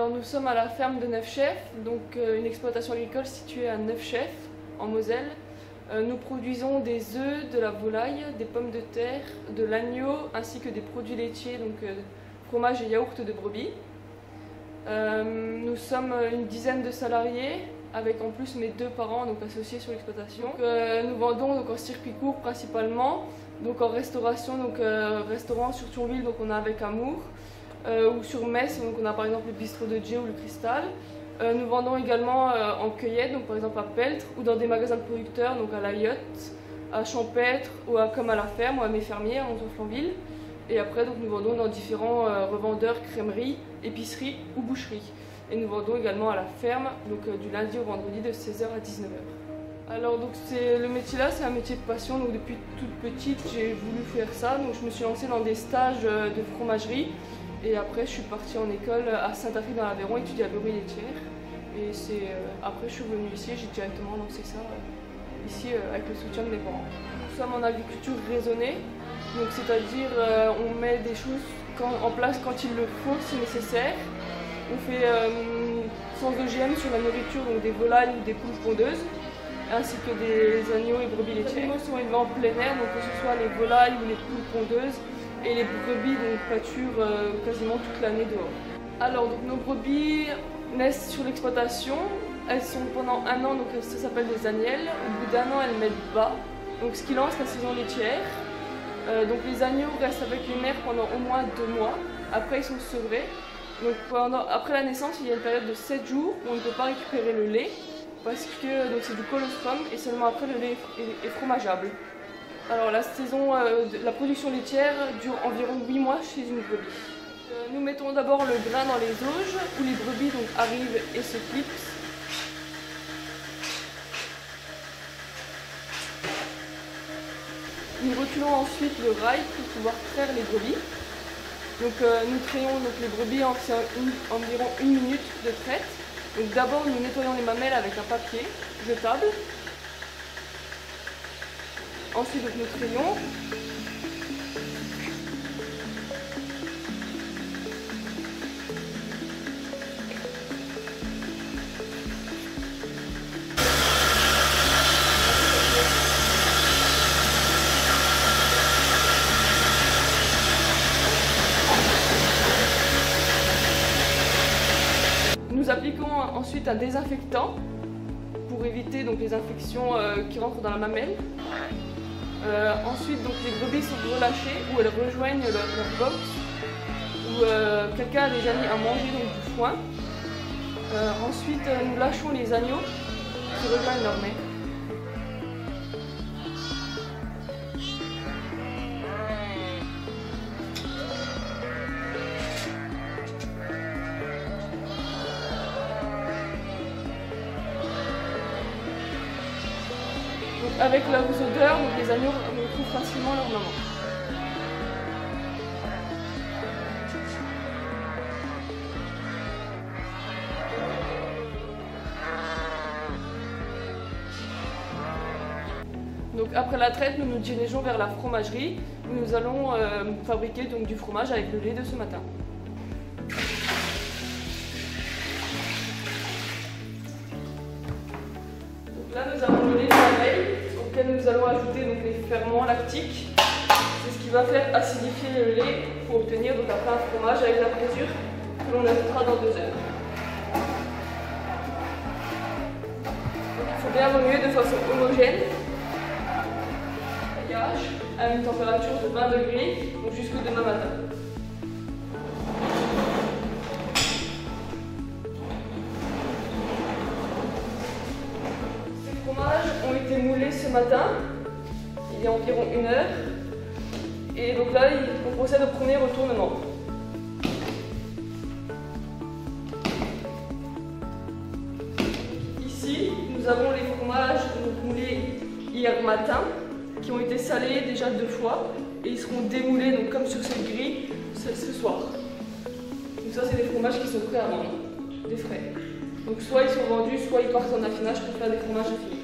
Alors nous sommes à la ferme de Neufchef, donc une exploitation agricole située à Neufchef, en Moselle. Nous produisons des œufs, de la volaille, des pommes de terre, de l'agneau, ainsi que des produits laitiers, donc fromage et yaourt de brebis. Nous sommes une dizaine de salariés, avec en plus mes 2 parents donc associés sur l'exploitation. Nous vendons donc en circuit court principalement, donc en restauration, donc restaurant sur Thionville, donc on a avec Amour, ou sur Metz, donc on a par exemple le bistrot de Dieu ou le Cristal. Nous vendons également en cueillette, donc par exemple à Peltre, ou dans des magasins de producteurs, donc à La Yotte, à Champêtre, ou comme à la ferme, ou à Mes Fermiers, à Onze-Flanville. Et après, donc, nous vendons dans différents revendeurs, crèmeries, épiceries ou boucheries. Et nous vendons également à la ferme, donc du lundi au vendredi de 16h à 19h. Alors donc le métier là, c'est un métier de passion, donc depuis toute petite j'ai voulu faire ça, donc je me suis lancée dans des stages de fromagerie. Et après, je suis partie en école à Saint-Affrique dans l'Aveyron, étudier la beurrerie laitière. Et après, je suis revenue ici, j'ai directement lancé ça ici avec le soutien de mes parents. Nous sommes en agriculture raisonnée, donc c'est-à-dire on met des choses en place quand il le faut, si nécessaire. On fait sans OGM sur la nourriture, donc des volailles ou des poules pondeuses, ainsi que des agneaux et brebis laitiers. Les animaux sont élevés en plein air, donc que ce soit les volailles ou les poules pondeuses. Et les brebis donc pâturent quasiment toute l'année dehors. Alors donc, nos brebis naissent sur l'exploitation. Elles sont pendant 1 an, donc ça s'appelle des agnelles. Au bout d'1 an, elles mettent bas, donc ce qui lance la saison laitière. Donc les agneaux restent avec les mères pendant au moins 2 mois. Après ils sont sevrés. Donc après la naissance, il y a une période de 7 jours où on ne peut pas récupérer le lait parce que c'est du colostrum et seulement après le lait est fromageable. Alors la saison de la production laitière dure environ 8 mois chez une brebis. Nous mettons d'abord le grain dans les auges où les brebis donc, arrivent et se clipsent. Nous reculons ensuite le rail pour pouvoir traire les brebis. Donc nous trayons donc, les brebis en environ 1 minute de traite. Donc d'abord nous nettoyons les mamelles avec un papier jetable. Ensuite, donc, nous trayons. Nous appliquons ensuite un désinfectant pour éviter donc, les infections qui rentrent dans la mamelle. Ensuite, donc, les brebis sont relâchées ou elles rejoignent leur box où quelqu'un a déjà mis à manger donc, du foin. Ensuite, nous lâchons les agneaux qui rejoignent leur mère. Avec leurs odeurs, donc les agneaux retrouvent facilement leur maman. Donc après la traite, nous nous dirigeons vers la fromagerie où nous allons fabriquer donc, du fromage avec le lait de ce matin. Donc là, nous avons le lait de la veille auquel nous allons ajouter donc, les ferments lactiques. C'est ce qui va faire acidifier le lait pour obtenir donc, après un fromage avec la présure que l'on ajoutera dans 2 heures. Donc, il faut bien remuer de façon homogène. À une température de 20 degrés, donc jusqu'au demain matin. Ces fromages ont été moulés ce matin, il y a environ 1 heure. Et donc là, on procède au premier retournement. Ici, nous avons les fromages moulés hier matin, qui ont été salés déjà 2 fois et ils seront démoulés donc comme sur cette grille ce soir. Donc ça c'est des fromages qui sont prêts à vendre, des frais. Donc soit ils sont vendus, soit ils partent en affinage pour faire des fromages affinés.